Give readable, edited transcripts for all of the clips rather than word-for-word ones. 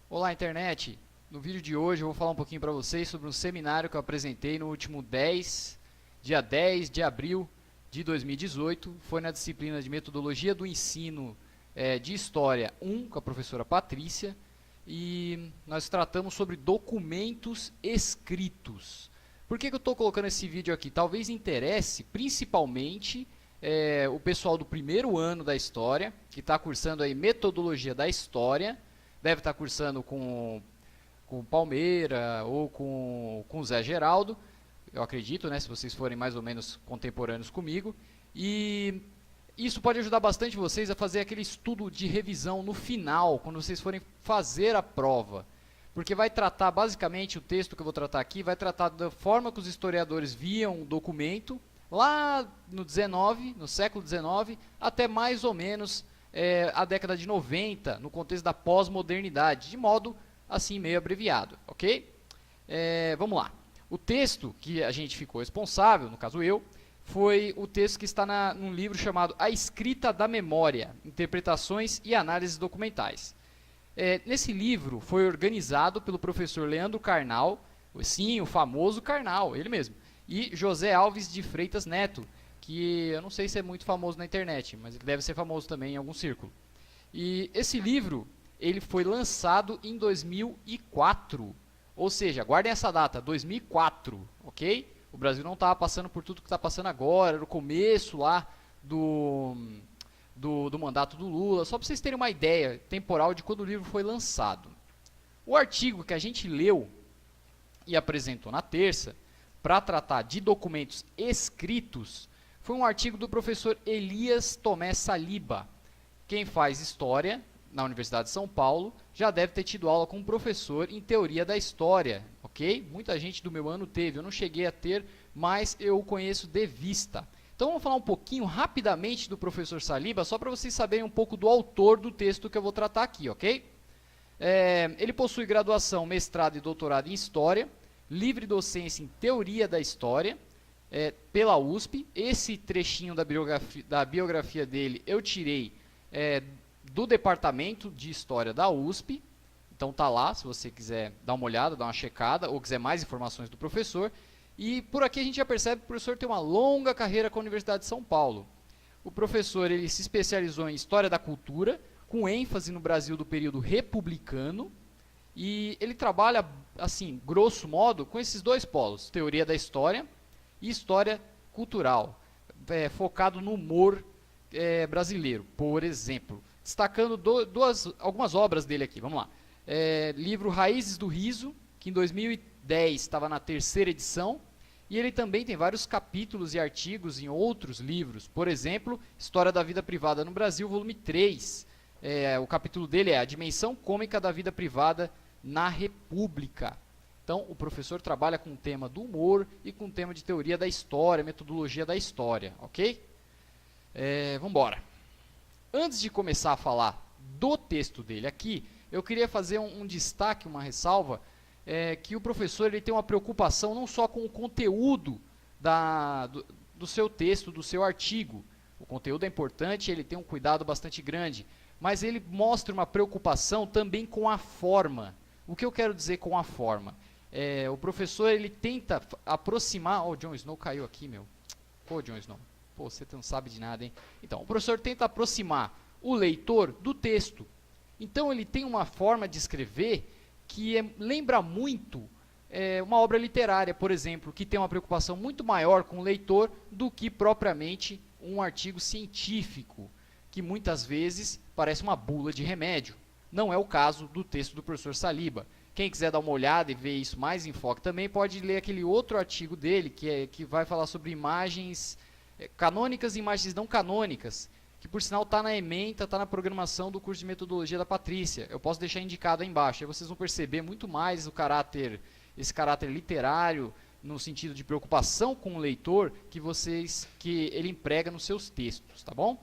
Olá, internet! No vídeo de hoje eu vou falar um pouquinho para vocês sobre um seminário que eu apresentei no último dia 10 de abril de 2018. Foi na disciplina de Metodologia do Ensino de História 1, com a professora Patrícia. E nós tratamos sobre documentos escritos. Por que eu estou colocando esse vídeo aqui? Talvez interesse principalmente o pessoal do primeiro ano da História, que está cursando aí Metodologia da História. Deve estar cursando com o Palmeira ou com o Zé Geraldo, eu acredito, né, se vocês forem mais ou menos contemporâneos comigo. E isso pode ajudar bastante vocês a fazer aquele estudo de revisão no final, quando vocês forem fazer a prova. Porque vai tratar, basicamente, o texto que eu vou tratar aqui, vai tratar da forma que os historiadores viam o documento, lá no século XIX, até mais ou menos a década de 90, no contexto da pós-modernidade, de modo assim meio abreviado, ok? Vamos lá. O texto que a gente ficou responsável, no caso eu, foi o texto que está num livro chamado A Escrita da Memória, Interpretações e Análises Documentais. Nesse livro foi organizado pelo professor Leandro Carnal, sim, o famoso Carnal, ele mesmo, e José Alves de Freitas Neto, que eu não sei se é muito famoso na internet, mas ele deve ser famoso também em algum círculo. E esse livro, ele foi lançado em 2004, ou seja, guardem essa data, 2004, ok? O Brasil não estava passando por tudo que está passando agora, no começo lá do mandato do Lula, só para vocês terem uma ideia temporal de quando o livro foi lançado. O artigo que a gente leu e apresentou na terça, para tratar de documentos escritos, foi um artigo do professor Elias Tomé Saliba. Quem faz história na Universidade de São Paulo já deve ter tido aula com um professor em teoria da história, ok? Muita gente do meu ano teve, eu não cheguei a ter, mas eu o conheço de vista. Então vamos falar um pouquinho rapidamente do professor Saliba, só para vocês saberem um pouco do autor do texto que eu vou tratar aqui, ok? Ele possui graduação, mestrado e doutorado em História, livre docência em Teoria da História, pela USP. Esse trechinho da biografia dele eu tirei do Departamento de História da USP, então tá lá, se você quiser dar uma olhada, dar uma checada, ou quiser mais informações do professor. E por aqui a gente já percebe que o professor tem uma longa carreira com a Universidade de São Paulo. O professor ele se especializou em História da Cultura, com ênfase no Brasil do período republicano, e ele trabalha, assim, grosso modo, com esses dois polos, Teoria da História e História Cultural, focado no humor brasileiro, por exemplo. Destacando algumas obras dele aqui, vamos lá. Livro Raízes do Riso, que em 2010 estava na terceira edição, e ele também tem vários capítulos e artigos em outros livros, por exemplo, História da Vida Privada no Brasil, volume 3. O capítulo dele é A Dimensão Cômica da Vida Privada na República. Então, o professor trabalha com o tema do humor e com o tema de teoria da história, metodologia da história, ok? Vamos embora. Antes de começar a falar do texto dele aqui, eu queria fazer um destaque, uma ressalva, que o professor ele tem uma preocupação não só com o conteúdo do seu texto, do seu artigo. O conteúdo é importante, ele tem um cuidado bastante grande, mas ele mostra uma preocupação também com a forma. O que eu quero dizer com a forma? O professor ele tenta aproximar... o Jon Snow caiu aqui, meu. Pô, Jon Snow. Pô, você não sabe de nada, hein? Então, o professor tenta aproximar o leitor do texto. Então, ele tem uma forma de escrever que lembra muito uma obra literária, por exemplo, que tem uma preocupação muito maior com o leitor do que propriamente um artigo científico, que muitas vezes parece uma bula de remédio. Não é o caso do texto do professor Saliba. Quem quiser dar uma olhada e ver isso mais em foco também, pode ler aquele outro artigo dele, que vai falar sobre imagens canônicas e imagens não canônicas, que por sinal está na ementa, está na programação do curso de metodologia da Patrícia. Eu posso deixar indicado aí embaixo, aí vocês vão perceber muito mais esse caráter literário, no sentido de preocupação com o leitor, que ele emprega nos seus textos, tá bom?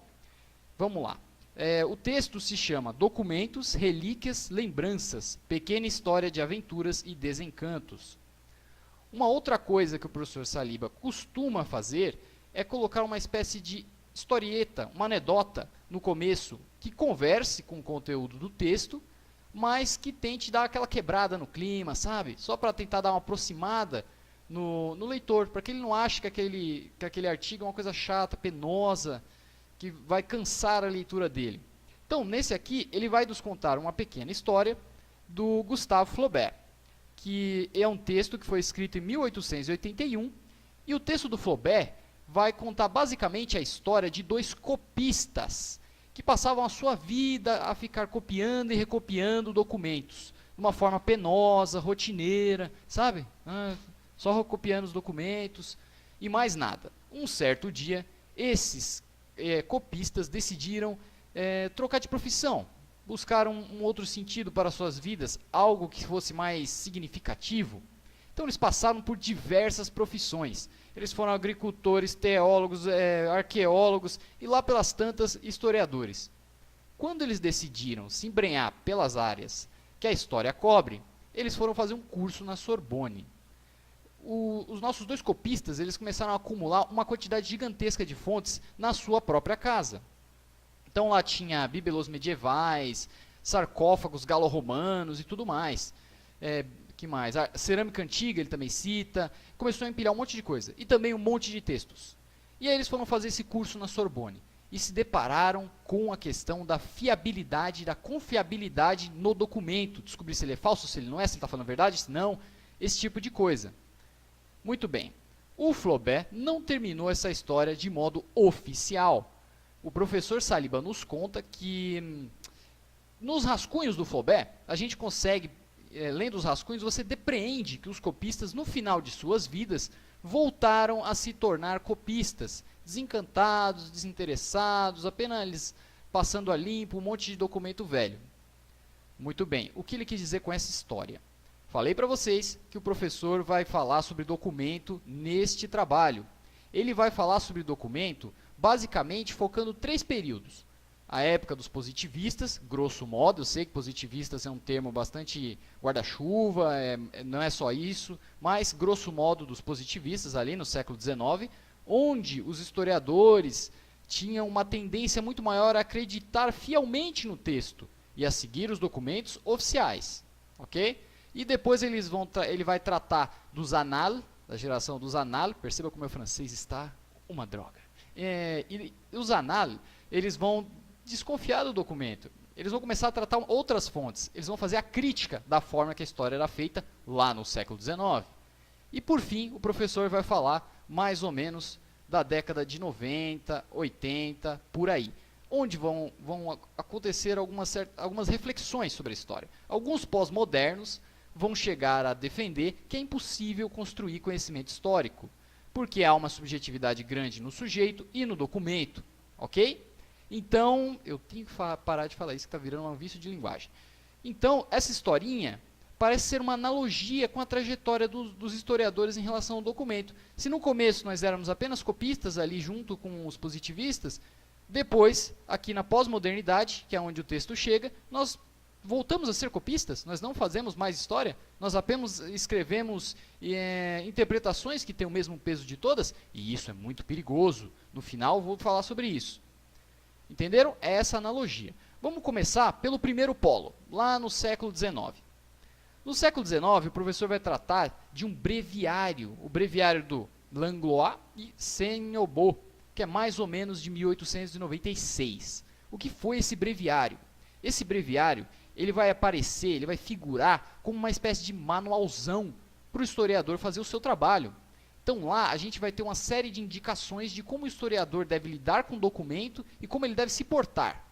Vamos lá. O texto se chama Documentos, Relíquias, Lembranças, Pequena História de Aventuras e Desencantos. Uma outra coisa que o professor Saliba costuma fazer é colocar uma espécie de historieta, uma anedota no começo que converse com o conteúdo do texto, mas que tente dar aquela quebrada no clima, sabe? Só para tentar dar uma aproximada no leitor, para que ele não ache que aquele artigo é uma coisa chata, penosa, que vai cansar a leitura dele. Então, nesse aqui, ele vai nos contar uma pequena história do Gustave Flaubert, que é um texto que foi escrito em 1881, e o texto do Flaubert vai contar basicamente a história de dois copistas que passavam a sua vida a ficar copiando e recopiando documentos de uma forma penosa, rotineira, sabe? Só recopiando os documentos e mais nada. Um certo dia, esses copistas decidiram trocar de profissão, buscar um outro sentido para suas vidas, algo que fosse mais significativo. Então eles passaram por diversas profissões. Eles foram agricultores, teólogos, arqueólogos e lá pelas tantas historiadores. Quando eles decidiram se embrenhar pelas áreas que a história cobre, eles foram fazer um curso na Sorbonne. Os nossos dois copistas, eles começaram a acumular uma quantidade gigantesca de fontes na sua própria casa. Então lá tinha bibelôs medievais, sarcófagos galo-romanos e tudo mais. Que mais? A cerâmica antiga ele também cita. Começou a empilhar um monte de coisa. E também um monte de textos. E aí eles foram fazer esse curso na Sorbonne. E se depararam com a questão da fiabilidade, da confiabilidade no documento. Descobrir se ele é falso, se ele não é, se ele está falando a verdade, se não. Esse tipo de coisa. Muito bem. O Flaubert não terminou essa história de modo oficial. O professor Saliba nos conta que nos rascunhos do Flaubert, a gente consegue, lendo os rascunhos, você depreende que os copistas, no final de suas vidas, voltaram a se tornar copistas, desencantados, desinteressados, apenas passando a limpo um monte de documento velho. Muito bem, o que ele quis dizer com essa história? Falei para vocês que o professor vai falar sobre documento neste trabalho. Ele vai falar sobre documento basicamente focando 3 períodos. A época dos positivistas, grosso modo, eu sei que positivistas é um termo bastante guarda-chuva, não é só isso, mas grosso modo dos positivistas ali no século XIX, onde os historiadores tinham uma tendência muito maior a acreditar fielmente no texto e a seguir os documentos oficiais, ok? E depois ele vai tratar dos annales, da geração dos annales, perceba como o meu francês está uma droga. E os annales, eles vão desconfiar do documento. Eles vão começar a tratar outras fontes. Eles vão fazer a crítica da forma que a história era feita lá no século XIX. E por fim, o professor vai falar mais ou menos da década de 90, 80, por aí. Onde vão acontecer algumas reflexões sobre a história. Alguns pós-modernos vão chegar a defender que é impossível construir conhecimento histórico, porque há uma subjetividade grande no sujeito e no documento, ok? Então, eu tenho que parar de falar isso, que está virando um vício de linguagem. Então, essa historinha parece ser uma analogia com a trajetória dos historiadores em relação ao documento. Se no começo nós éramos apenas copistas ali junto com os positivistas, depois, aqui na pós-modernidade, que é onde o texto chega, nós voltamos a ser copistas, nós não fazemos mais história, nós apenas escrevemos interpretações que têm o mesmo peso de todas, e isso é muito perigoso. No final, vou falar sobre isso. Entenderam? É essa analogia. Vamos começar pelo primeiro polo, lá no século XIX. No século XIX, o professor vai tratar de um breviário, o breviário do Langlois e Saint-Aubot, que é mais ou menos de 1896. O que foi esse breviário? Esse breviário, ele vai aparecer, ele vai figurar como uma espécie de manualzão para o historiador fazer o seu trabalho. Então lá a gente vai ter uma série de indicações de como o historiador deve lidar com o documento e como ele deve se portar.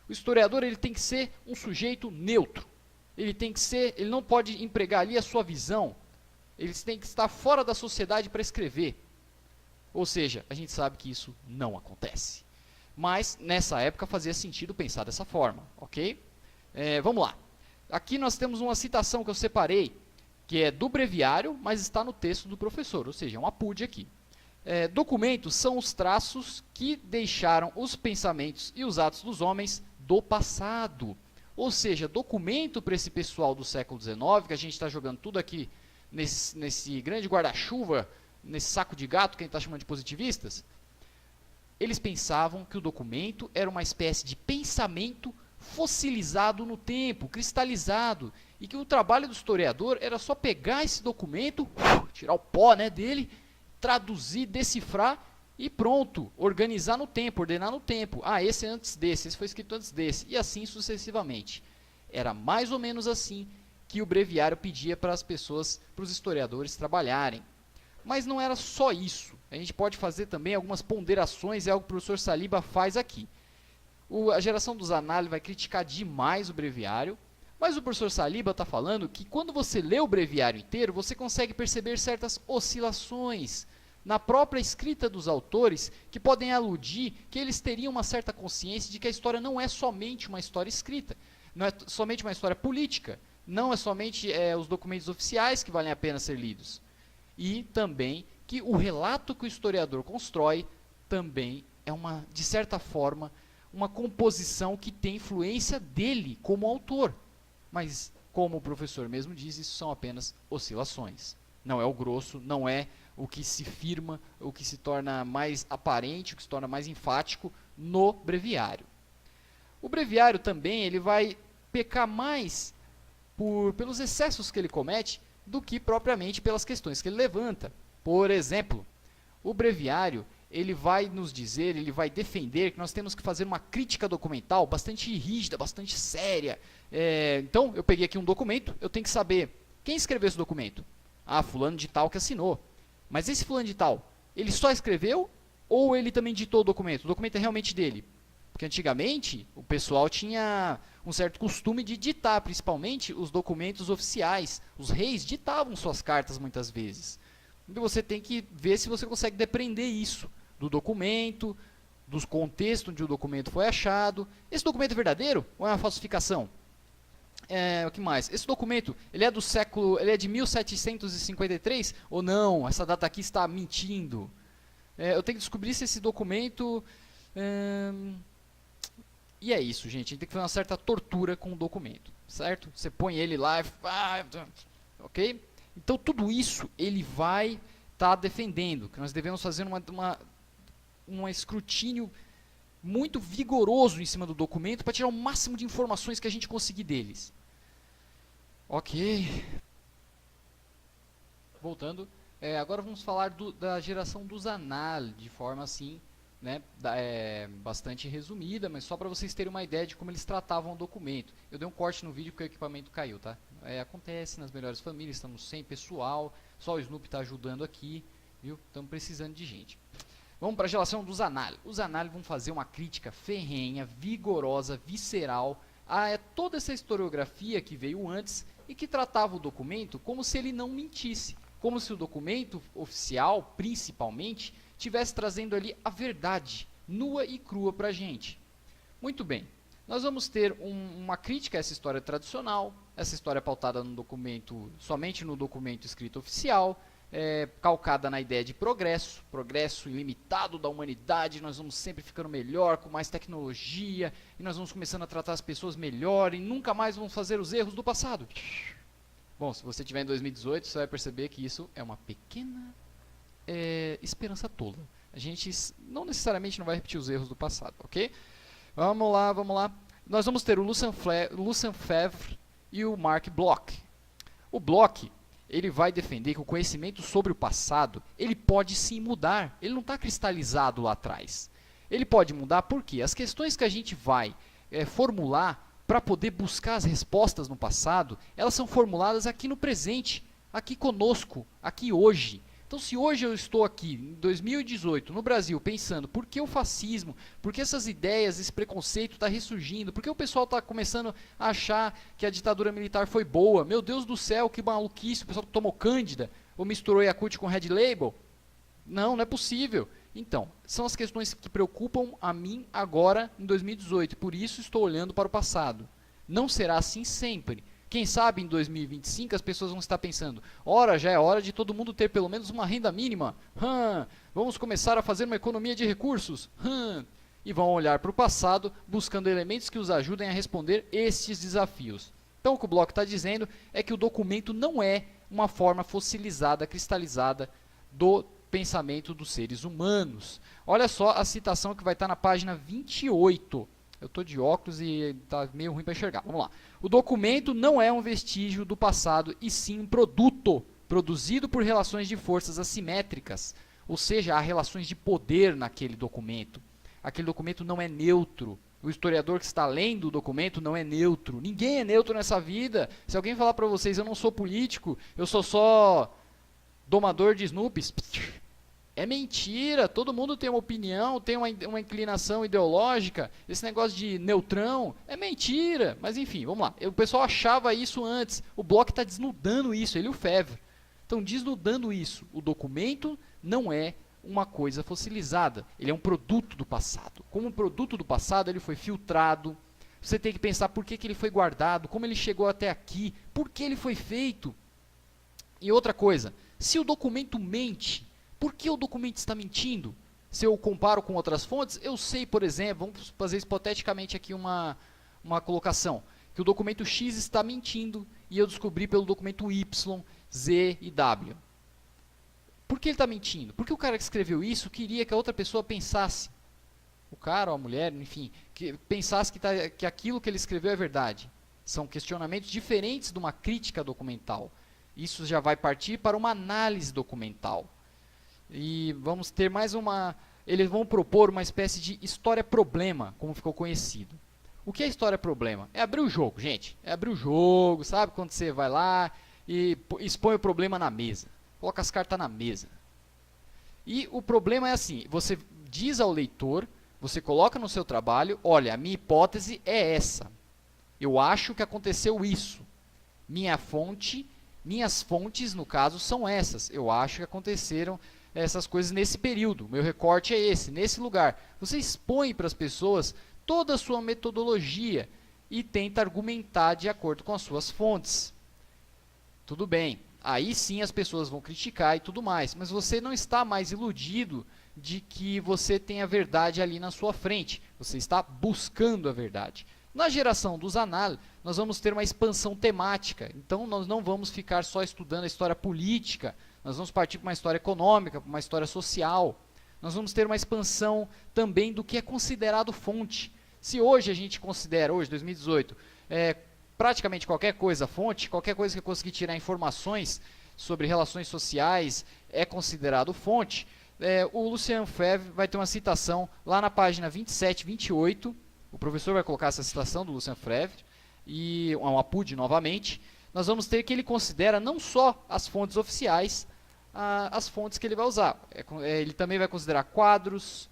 O historiador ele tem que ser um sujeito neutro. Ele não pode empregar ali a sua visão. Ele tem que estar fora da sociedade para escrever. Ou seja, a gente sabe que isso não acontece. Mas nessa época fazia sentido pensar dessa forma, ok? Vamos lá. Aqui nós temos uma citação que eu separei, que é do breviário, mas está no texto do professor, ou seja, é um apude aqui. Documentos são os traços que deixaram os pensamentos e os atos dos homens do passado. Ou seja, documento para esse pessoal do século XIX, que a gente está jogando tudo aqui nesse grande guarda-chuva, nesse saco de gato que a gente está chamando de positivistas, eles pensavam que o documento era uma espécie de pensamento fossilizado no tempo, cristalizado, e que o trabalho do historiador era só pegar esse documento, tirar o pó, né, dele, traduzir, decifrar e pronto, organizar no tempo, ordenar no tempo. Ah, esse é antes desse, esse foi escrito antes desse, e assim sucessivamente. Era mais ou menos assim que o breviário pedia para as pessoas, para os historiadores trabalharem. Mas não era só isso. A gente pode fazer também algumas ponderações, é algo que o professor Saliba faz aqui. A geração dos análises vai criticar demais o breviário, mas o professor Saliba está falando que quando você lê o breviário inteiro, você consegue perceber certas oscilações na própria escrita dos autores que podem aludir que eles teriam uma certa consciência de que a história não é somente uma história escrita, não é somente uma história política, não é somente os documentos oficiais que valem a pena ser lidos. E também que o relato que o historiador constrói também é de certa forma, uma composição que tem influência dele como autor. Mas, como o professor mesmo diz, isso são apenas oscilações. Não é o grosso, não é o que se firma, o que se torna mais aparente, o que se torna mais enfático no breviário. O breviário também ele vai pecar mais pelos excessos que ele comete do que propriamente pelas questões que ele levanta. Por exemplo, o breviário ele vai nos dizer, ele vai defender que nós temos que fazer uma crítica documental bastante rígida, bastante séria. Então, eu peguei aqui um documento, eu tenho que saber quem escreveu esse documento. Ah, fulano de tal que assinou. Mas esse fulano de tal, ele só escreveu ou ele também ditou o documento? O documento é realmente dele? Porque antigamente o pessoal tinha um certo costume de ditar, principalmente os documentos oficiais. Os reis ditavam suas cartas muitas vezes. Então você tem que ver se você consegue depreender isso do documento, dos contextos onde o documento foi achado. Esse documento é verdadeiro ou é uma falsificação? O que mais? Esse documento, ele é de 1753 ou não? Essa data aqui está mentindo. Eu tenho que descobrir se esse documento... E é isso, gente. A gente tem que fazer uma certa tortura com o documento, certo? Você põe ele lá e... ok? Então, tudo isso ele vai estar defendendo, que nós devemos fazer um escrutínio muito vigoroso em cima do documento para tirar o máximo de informações que a gente conseguir deles. Ok. Voltando, agora vamos falar da geração dos análises, de forma assim, né, bastante resumida, mas só para vocês terem uma ideia de como eles tratavam o documento. Eu dei um corte no vídeo porque o equipamento caiu, tá? Acontece nas melhores famílias, estamos sem pessoal, só o Snoopy está ajudando aqui, viu? Estamos precisando de gente. Vamos para a geração dos análises. Os análises vão fazer uma crítica ferrenha, vigorosa, visceral a toda essa historiografia que veio antes e que tratava o documento como se ele não mentisse, como se o documento oficial, principalmente, estivesse trazendo ali a verdade, nua e crua para a gente. Muito bem, nós vamos ter uma crítica a essa história tradicional, essa história pautada no documento, somente no documento escrito oficial, calcada na ideia de progresso ilimitado da humanidade, nós vamos sempre ficando melhor, com mais tecnologia, e nós vamos começando a tratar as pessoas melhor, e nunca mais vamos fazer os erros do passado. Bom, se você estiver em 2018, você vai perceber que isso é uma pequena esperança tola. A gente não necessariamente não vai repetir os erros do passado, ok? Vamos lá. Nós vamos ter o Lucien Febvre e o Marc Bloch. O Bloch, ele vai defender que o conhecimento sobre o passado, ele pode sim mudar. Ele não está cristalizado lá atrás. Ele pode mudar porque as questões que a gente vai formular para poder buscar as respostas no passado, elas são formuladas aqui no presente, aqui conosco, aqui hoje. Então, se hoje eu estou aqui, em 2018, no Brasil, pensando por que o fascismo, por que essas ideias, esse preconceito está ressurgindo, por que o pessoal está começando a achar que a ditadura militar foi boa, meu Deus do céu, que maluquice, o pessoal tomou Cândida, ou misturou Yakult com Red Label? Não é possível. Então, são as questões que preocupam a mim agora, em 2018, por isso estou olhando para o passado. Não será assim sempre. Quem sabe em 2025 as pessoas vão estar pensando, ora, já é hora de todo mundo ter pelo menos uma renda mínima, vamos começar a fazer uma economia de recursos, e vão olhar para o passado buscando elementos que os ajudem a responder estes desafios. Então o que o Bloch está dizendo é que o documento não é uma forma fossilizada, cristalizada do pensamento dos seres humanos. Olha só a citação que vai estar na página 28 Eu estou de óculos e está meio ruim para enxergar. Vamos lá. O documento não é um vestígio do passado, e sim um produto produzido por relações de forças assimétricas. Ou seja, há relações de poder naquele documento. Aquele documento não é neutro. O historiador que está lendo o documento não é neutro. Ninguém é neutro nessa vida. Se alguém falar para vocês, eu não sou político, eu sou só domador de Snoops, é mentira. Todo mundo tem uma opinião, tem uma inclinação ideológica. Esse negócio de neutrão é mentira. Mas enfim, vamos lá. O pessoal achava isso antes. O Bloch está desnudando isso, ele e o Febvre. Estão desnudando isso. O documento não é uma coisa fossilizada. Ele é um produto do passado. Como um produto do passado, ele foi filtrado. Você tem que pensar por que ele foi guardado, como ele chegou até aqui, por que ele foi feito. E outra coisa, se o documento mente, por que o documento está mentindo? Se eu comparo com outras fontes, eu sei, por exemplo, vamos fazer hipoteticamente aqui uma colocação, que o documento X está mentindo e eu descobri pelo documento Y, Z e W. Por que ele está mentindo? Porque o cara que escreveu isso queria que a outra pessoa pensasse, o cara ou a mulher, enfim, que pensasse que aquilo que ele escreveu é verdade. São questionamentos diferentes de uma crítica documental. Isso já vai partir para uma análise documental. E vamos ter mais uma... Eles vão propor uma espécie de história-problema, como ficou conhecido. O que é história-problema? É abrir o jogo, gente. É abrir o jogo, sabe? Quando você vai lá e expõe o problema na mesa. Coloca as cartas na mesa. E o problema é assim, você diz ao leitor, você coloca no seu trabalho, olha, a minha hipótese é essa. Eu acho que aconteceu isso. Minhas fontes, no caso, são essas. Eu acho que aconteceram essas coisas nesse período. Meu recorte é esse, nesse lugar. Você expõe para as pessoas toda a sua metodologia e tenta argumentar de acordo com as suas fontes. Tudo bem. Aí sim as pessoas vão criticar e tudo mais. Mas você não está mais iludido de que você tem a verdade ali na sua frente. Você está buscando a verdade. Na geração dos análises, nós vamos ter uma expansão temática. Então, nós não vamos ficar só estudando a história política. Nós vamos partir para uma história econômica, para uma história social. Nós vamos ter uma expansão também do que é considerado fonte. Se hoje a gente considera, hoje, 2018, praticamente qualquer coisa fonte, qualquer coisa que eu conseguir tirar informações sobre relações sociais é considerado fonte, o Lucien Febvre vai ter uma citação lá na página 27, 28, o professor vai colocar essa citação do Lucien Febvre, e um APUD novamente, nós vamos ter que ele considera não só as fontes oficiais, as fontes que ele vai usar. Ele também vai considerar quadros,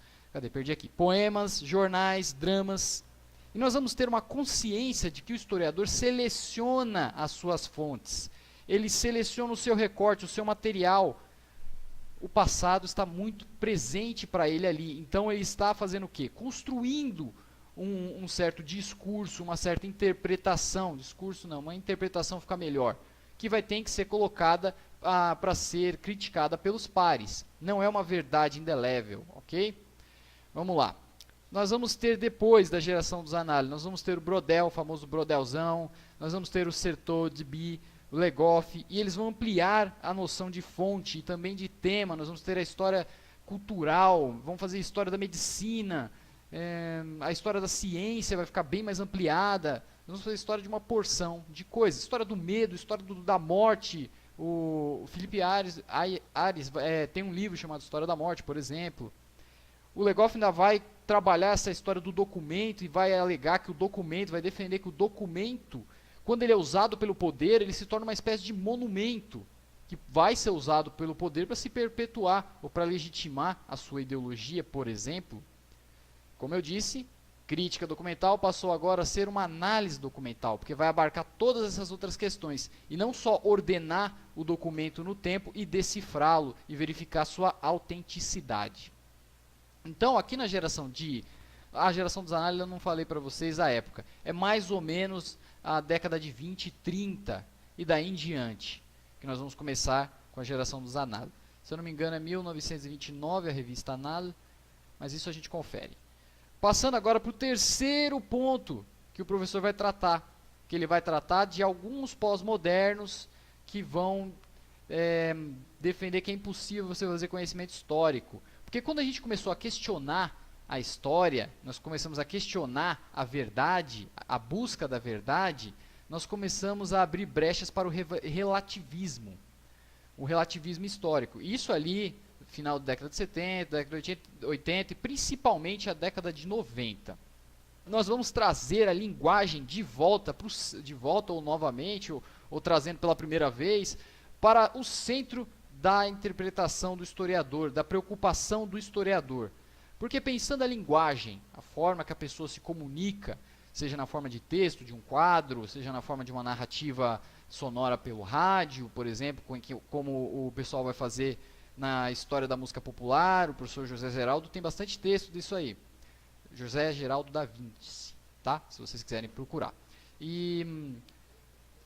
perdi aqui, poemas, jornais, dramas. E nós vamos ter uma consciência de que o historiador seleciona as suas fontes. Ele seleciona o seu recorte, o seu material. O passado está muito presente para ele ali. Então ele está fazendo o quê? Construindo um certo discurso, uma certa interpretação. Discurso não, uma interpretação fica melhor. Que vai ter que ser colocada para ser criticada pelos pares. Não é uma verdade indelével, ok? Vamos lá. Nós vamos ter depois da geração dos análises, nós vamos ter o Brodel, o famoso Brodelzão, nós vamos ter o Certeau-Deby, o Legoff, e eles vão ampliar a noção de fonte e também de tema. Nós vamos ter a história cultural, vamos fazer a história da medicina, a história da ciência vai ficar bem mais ampliada. Nós vamos fazer a história de uma porção de coisas, história do medo, história da morte. O Felipe Ares tem um livro chamado História da Morte, por exemplo. O Legoff ainda vai trabalhar essa história do documento e vai alegar que o documento, vai defender que o documento, quando ele é usado pelo poder, ele se torna uma espécie de monumento que vai ser usado pelo poder para se perpetuar ou para legitimar a sua ideologia, por exemplo. Como eu disse, crítica documental passou agora a ser uma análise documental, porque vai abarcar todas essas outras questões e não só ordenar o documento no tempo e decifrá-lo e verificar sua autenticidade. Então, aqui na geração dos análises, eu não falei para vocês a época, é mais ou menos a década de 20 e 30 e daí em diante, que nós vamos começar com a geração dos análises. Se eu não me engano é 1929 a revista Análise, mas isso a gente confere. Passando agora para o terceiro ponto que o professor vai tratar, que ele vai tratar de alguns pós-modernos que vão defender que é impossível você fazer conhecimento histórico. Porque quando a gente começou a questionar a história, nós começamos a questionar a verdade, a busca da verdade, nós começamos a abrir brechas para o relativismo histórico. Isso ali, final da década de 70, década de 80 e principalmente a década de 90. Nós vamos trazer a linguagem de volta ou novamente, ou trazendo pela primeira vez, para o centro da interpretação do historiador, da preocupação do historiador. Porque pensando a linguagem, a forma que a pessoa se comunica, seja na forma de texto, de um quadro, seja na forma de uma narrativa sonora pelo rádio, por exemplo, como o pessoal vai fazer na história da música popular, o professor José Geraldo tem bastante texto disso aí. José Geraldo da Vinci, tá? Se vocês quiserem procurar. E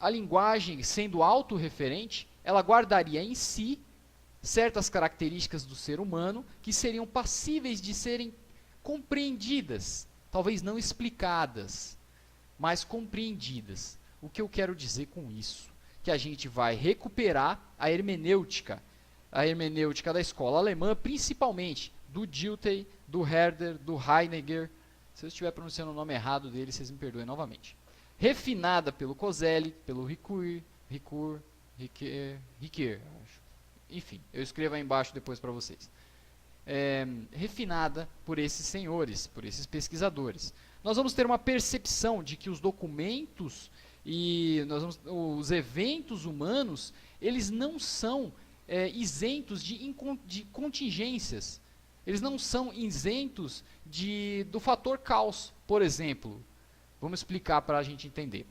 a linguagem, sendo autorreferente, ela guardaria em si certas características do ser humano que seriam passíveis de serem compreendidas, talvez não explicadas, mas compreendidas. O que eu quero dizer com isso? Que a gente vai recuperar a hermenêutica da escola alemã, principalmente do Dilthey, do Herder, do Heidegger. Se eu estiver pronunciando o nome errado dele, vocês me perdoem novamente. Refinada pelo Coselli, pelo Ricoeur, acho. Enfim, eu escrevo aí embaixo depois para vocês. Refinada por esses senhores, por esses pesquisadores. Nós vamos ter uma percepção de que os documentos e os eventos humanos, eles não são isentos de contingências. Eles não são isentos do fator caos, por exemplo. Vamos explicar para a gente entender.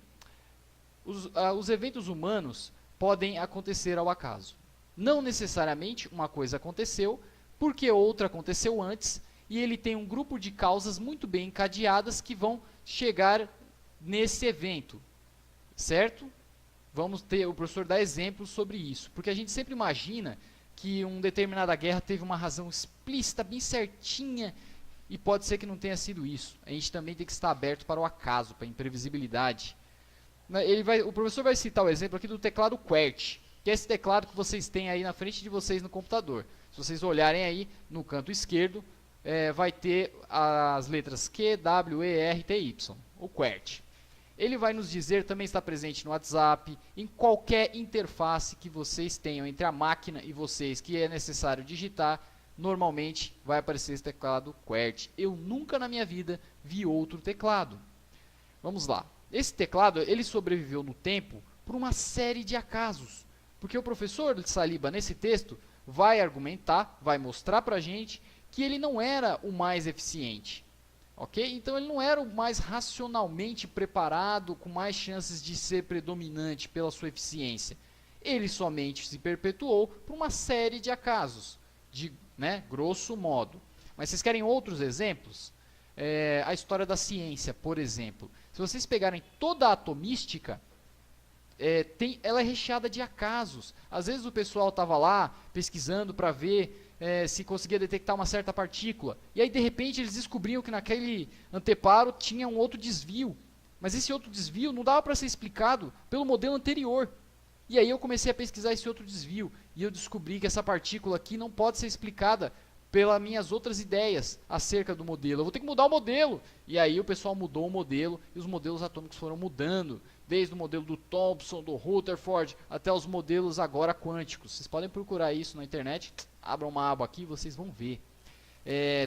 Os eventos humanos podem acontecer ao acaso. Não necessariamente uma coisa aconteceu, porque outra aconteceu antes, e ele tem um grupo de causas muito bem encadeadas que vão chegar nesse evento. Certo? O professor dá exemplos sobre isso, porque a gente sempre imagina que uma determinada guerra teve uma razão explícita, bem certinha, e pode ser que não tenha sido isso. A gente também tem que estar aberto para o acaso, para a imprevisibilidade. O professor vai citar o exemplo aqui do teclado QWERTY, que é esse teclado que vocês têm aí na frente de vocês no computador. Se vocês olharem aí no canto esquerdo, vai ter as letras Q, W, E, R, T, Y, o QWERTY. Ele vai nos dizer, também está presente no WhatsApp, em qualquer interface que vocês tenham entre a máquina e vocês, que é necessário digitar, normalmente vai aparecer esse teclado QWERTY. Eu nunca na minha vida vi outro teclado. Vamos lá. Esse teclado, ele sobreviveu no tempo por uma série de acasos. Porque o professor Saliba, nesse texto, vai argumentar, vai mostrar para a gente que ele não era o mais eficiente. Ok? Então ele não era o mais racionalmente preparado, com mais chances de ser predominante pela sua eficiência. Ele somente se perpetuou por uma série de acasos, grosso modo. Mas vocês querem outros exemplos? A história da ciência, por exemplo. Se vocês pegarem toda a atomística, ela é recheada de acasos. Às vezes o pessoal estava lá pesquisando para ver se conseguia detectar uma certa partícula. E aí, de repente, eles descobriam que naquele anteparo tinha um outro desvio. Mas esse outro desvio não dava para ser explicado pelo modelo anterior. E aí eu comecei a pesquisar esse outro desvio. E eu descobri que essa partícula aqui não pode ser explicada pelas minhas outras ideias acerca do modelo. Eu vou ter que mudar o modelo. E aí o pessoal mudou o modelo e os modelos atômicos foram mudando. Desde o modelo do Thomson, do Rutherford, até os modelos agora quânticos. Vocês podem procurar isso na internet. Abram uma aba aqui e vocês vão ver.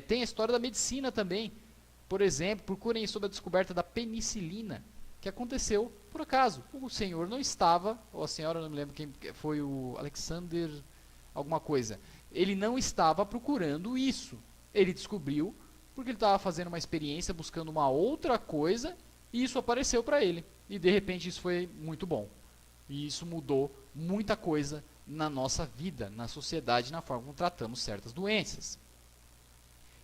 Tem a história da medicina também. Por exemplo, procurem sobre a descoberta da penicilina, que aconteceu por acaso. O senhor não estava, ou a senhora, não me lembro quem foi, o Alexander alguma coisa. Ele não estava procurando isso. Ele descobriu porque ele estava fazendo uma experiência, buscando uma outra coisa, e isso apareceu para ele. E de repente isso foi muito bom. E isso mudou muita coisa na nossa vida, na sociedade, na forma como tratamos certas doenças.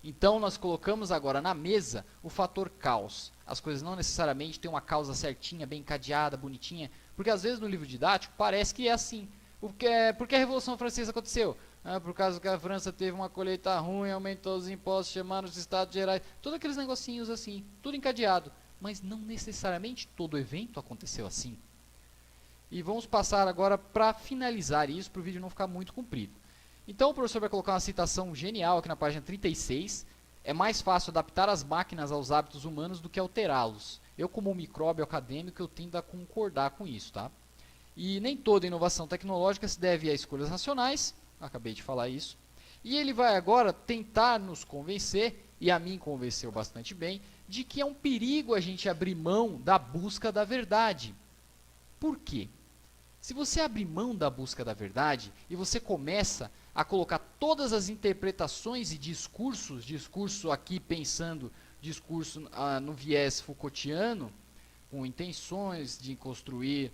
Então nós colocamos agora na mesa o fator caos. As coisas não necessariamente têm uma causa certinha, bem encadeada, bonitinha, porque às vezes no livro didático parece que é assim. Porque a Revolução Francesa aconteceu? Por causa que a França teve uma colheita ruim, aumentou os impostos, chamaram os estados gerais, todos aqueles negocinhos assim, tudo encadeado. Mas não necessariamente todo evento aconteceu assim. E vamos passar agora para finalizar isso, para o vídeo não ficar muito comprido. Então o professor vai colocar uma citação genial aqui na página 36, é mais fácil adaptar as máquinas aos hábitos humanos do que alterá-los. Eu, como um micróbio acadêmico, eu tendo a concordar com isso, tá? E nem toda inovação tecnológica se deve a escolhas racionais, acabei de falar isso, e ele vai agora tentar nos convencer, e a mim convenceu bastante bem, de que é um perigo a gente abrir mão da busca da verdade. Por quê? Se você abrir mão da busca da verdade e você começa a colocar todas as interpretações e discurso aqui pensando, discurso no viés Foucaultiano, com intenções de construir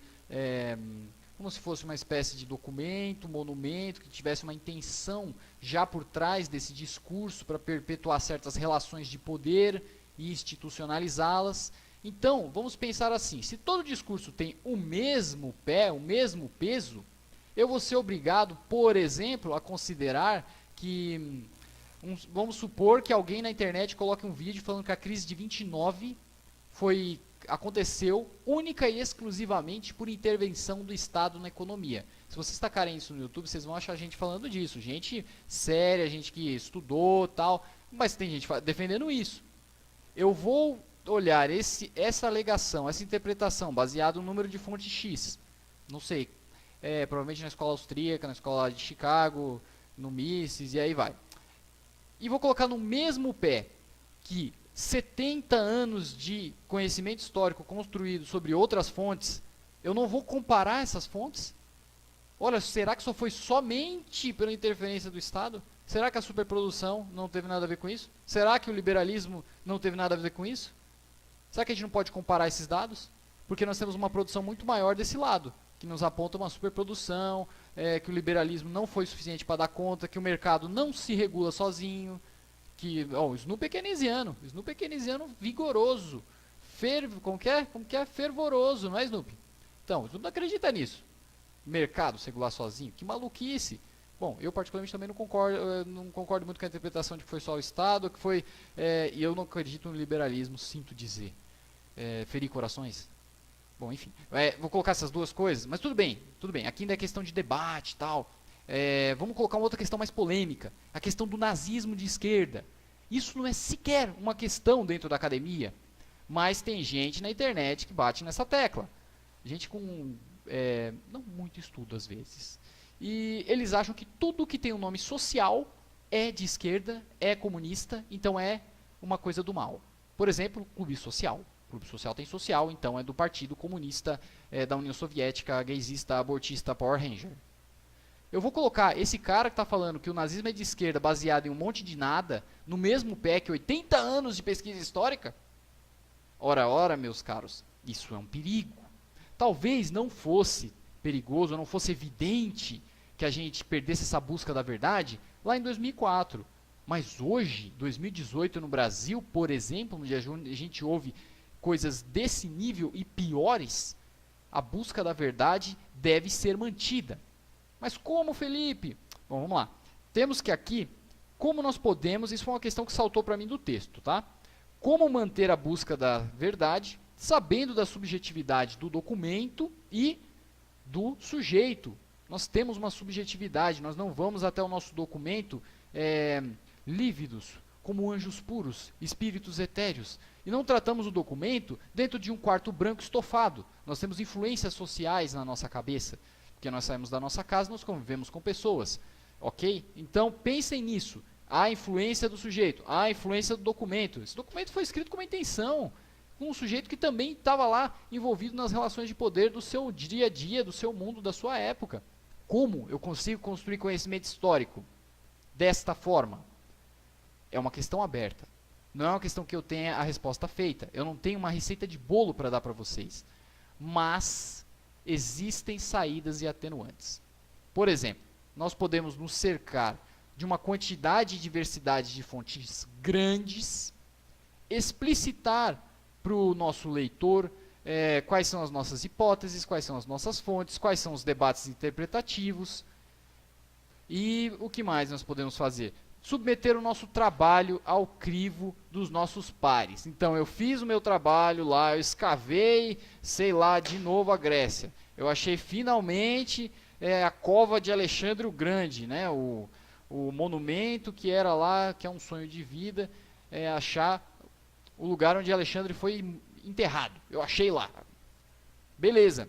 como se fosse uma espécie de documento, monumento, que tivesse uma intenção já por trás desse discurso para perpetuar certas relações de poder e institucionalizá-las. Então, vamos pensar assim, se todo discurso tem o mesmo pé, o mesmo peso, eu vou ser obrigado, por exemplo, a considerar que, vamos supor que alguém na internet coloque um vídeo falando que a crise de 29 aconteceu única e exclusivamente por intervenção do Estado na economia. Se vocês tacarem isso no YouTube, vocês vão achar gente falando disso, gente séria, gente que estudou tal, mas tem gente defendendo isso. Eu vou olhar essa alegação, essa interpretação, baseado no número de fonte X, não sei, provavelmente na escola austríaca, na escola de Chicago, no Mises, e aí vai. E vou colocar no mesmo pé que 70 anos de conhecimento histórico construído sobre outras fontes, eu não vou comparar essas fontes? Olha, será que só foi somente pela interferência do Estado? Será que a superprodução não teve nada a ver com isso? Será que o liberalismo não teve nada a ver com isso? Será que a gente não pode comparar esses dados? Porque nós temos uma produção muito maior desse lado, que nos aponta uma superprodução, que o liberalismo não foi suficiente para dar conta, que o mercado não se regula sozinho, que o Snoop é keynesiano vigoroso, como que é? Fervoroso, não é, Snoop? Então, o Snoop não acredita nisso. Mercado se regular sozinho, que maluquice. Bom, eu particularmente também não concordo muito com a interpretação de que foi só o Estado, e eu não acredito no liberalismo, sinto dizer. Ferir corações. Bom, enfim, vou colocar essas duas coisas, mas tudo bem, aqui ainda é questão de debate e tal. Vamos colocar uma outra questão mais polêmica, a questão do nazismo de esquerda. Isso não é sequer uma questão dentro da academia, mas tem gente na internet que bate nessa tecla. Gente com não muito estudo às vezes. E eles acham que tudo que tem um nome social é de esquerda, é comunista, então é uma coisa do mal. Por exemplo, Clube Social. Clube Social tem social, então é do Partido Comunista da União Soviética, gaysista, abortista, Power Ranger. Eu vou colocar esse cara que está falando que o nazismo é de esquerda baseado em um monte de nada, no mesmo pé que 80 anos de pesquisa histórica? Ora, meus caros, isso é um perigo. Talvez não fosse perigoso, não fosse evidente que a gente perdesse essa busca da verdade lá em 2004. Mas hoje, 2018, no Brasil, por exemplo, onde a gente ouve coisas desse nível e piores, a busca da verdade deve ser mantida. Mas como, Felipe? Bom, vamos lá. Temos que aqui, como nós podemos, isso foi uma questão que saltou para mim do texto, tá? Como manter a busca da verdade, sabendo da subjetividade do documento e do sujeito. Nós temos uma subjetividade, nós não vamos até o nosso documento lívidos, como anjos puros, espíritos etéreos. E não tratamos o documento dentro de um quarto branco estofado. Nós temos influências sociais na nossa cabeça, porque nós saímos da nossa casa, nós convivemos com pessoas, ok? Então, pensem nisso. Há a influência do sujeito, há a influência do documento. Esse documento foi escrito com uma intenção, com um sujeito que também estava lá envolvido nas relações de poder do seu dia a dia, do seu mundo, da sua época. Como eu consigo construir conhecimento histórico desta forma? É uma questão aberta. Não é uma questão que eu tenha a resposta feita. Eu não tenho uma receita de bolo para dar para vocês. Mas existem saídas e atenuantes. Por exemplo, nós podemos nos cercar de uma quantidade e diversidade de fontes grandes, explicitar para o nosso leitor quais são as nossas hipóteses, quais são as nossas fontes, quais são os debates interpretativos. E o que mais nós podemos fazer? Submeter o nosso trabalho ao crivo dos nossos pares. Então, eu fiz o meu trabalho lá, eu escavei, sei lá, de novo a Grécia. Eu achei finalmente a cova de Alexandre o Grande, né? O monumento que era lá, que é um sonho de vida. achar o lugar onde Alexandre foi enterrado. Eu achei lá. Beleza.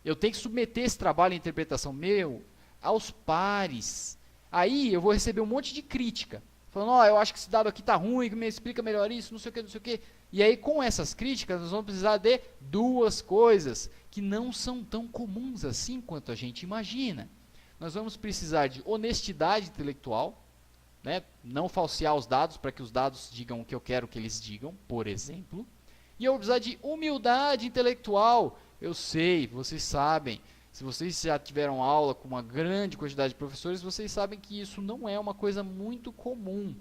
Eu tenho que submeter esse trabalho de interpretação meu aos pares. Aí eu vou receber um monte de crítica. Falando, eu acho que esse dado aqui está ruim, me explica melhor isso, não sei o que, não sei o que. E aí com essas críticas nós vamos precisar de duas coisas que não são tão comuns assim quanto a gente imagina. Nós vamos precisar de honestidade intelectual, né? Não falsear os dados para que os dados digam o que eu quero que eles digam, por exemplo. E eu vou precisar de humildade intelectual. Eu sei, vocês sabem, se vocês já tiveram aula com uma grande quantidade de professores, vocês sabem que isso não é uma coisa muito comum.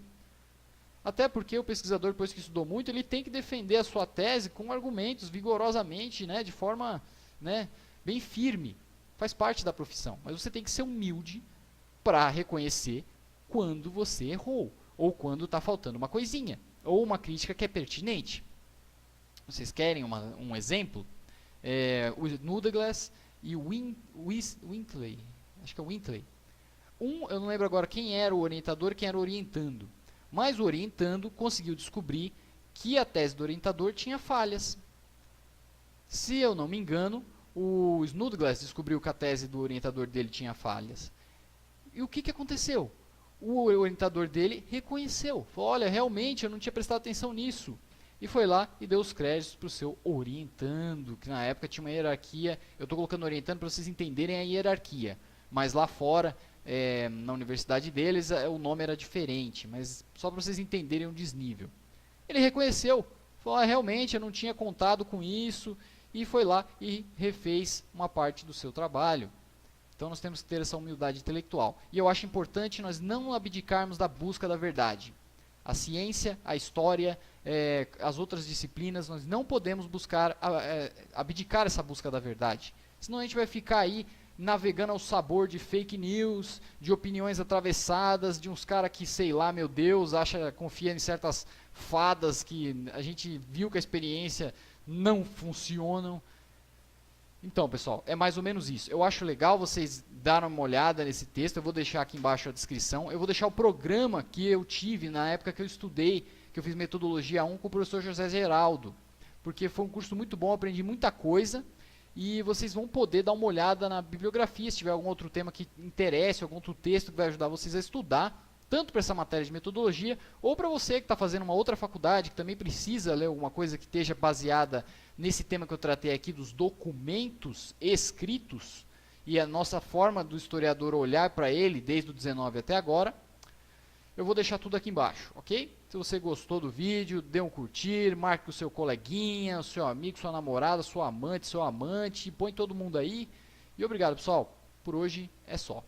Até porque o pesquisador, depois que estudou muito, ele tem que defender a sua tese com argumentos vigorosamente, né, de forma, né, bem firme. Faz parte da profissão. Mas você tem que ser humilde para reconhecer quando você errou, ou quando está faltando uma coisinha, ou uma crítica que é pertinente. Vocês querem um exemplo? O Snodgrass e o Wintley. Acho que é o Wintley. Eu não lembro agora quem era o orientador e quem era o orientando. Mas o orientando conseguiu descobrir que a tese do orientador tinha falhas. Se eu não me engano, o Snodgrass descobriu que a tese do orientador dele tinha falhas. E o que aconteceu? O orientador dele reconheceu. Falou, olha, realmente eu não tinha prestado atenção nisso. E foi lá e deu os créditos para o seu orientando, que na época tinha uma hierarquia. Eu estou colocando orientando para vocês entenderem a hierarquia. Mas lá fora, na universidade deles, o nome era diferente. Mas só para vocês entenderem o desnível. Ele reconheceu. Falou, realmente eu não tinha contado com isso. E foi lá e refez uma parte do seu trabalho. Então nós temos que ter essa humildade intelectual. E eu acho importante nós não abdicarmos da busca da verdade. A ciência, a história, as outras disciplinas, nós não podemos abdicar essa busca da verdade. Senão a gente vai ficar aí navegando ao sabor de fake news, de opiniões atravessadas, de uns caras que, sei lá, meu Deus, confia em certas fadas que a gente viu que a experiência não funcionam. Então, pessoal, é mais ou menos isso. Eu acho legal vocês darem uma olhada nesse texto. Eu vou deixar aqui embaixo a descrição. Eu vou deixar o programa que eu tive na época que eu estudei, que eu fiz metodologia 1 com o professor José Geraldo. Porque foi um curso muito bom, aprendi muita coisa. E vocês vão poder dar uma olhada na bibliografia, se tiver algum outro tema que interesse, algum outro texto que vai ajudar vocês a estudar, tanto para essa matéria de metodologia, ou para você que está fazendo uma outra faculdade, que também precisa ler alguma coisa que esteja baseada nesse tema que eu tratei aqui, dos documentos escritos, e a nossa forma do historiador olhar para ele, desde o 19 até agora. Eu vou deixar tudo aqui embaixo, ok? Se você gostou do vídeo, dê um curtir, marque o seu coleguinha, o seu amigo, sua namorada, sua amante, seu amante, põe todo mundo aí. E obrigado, pessoal. Por hoje é só.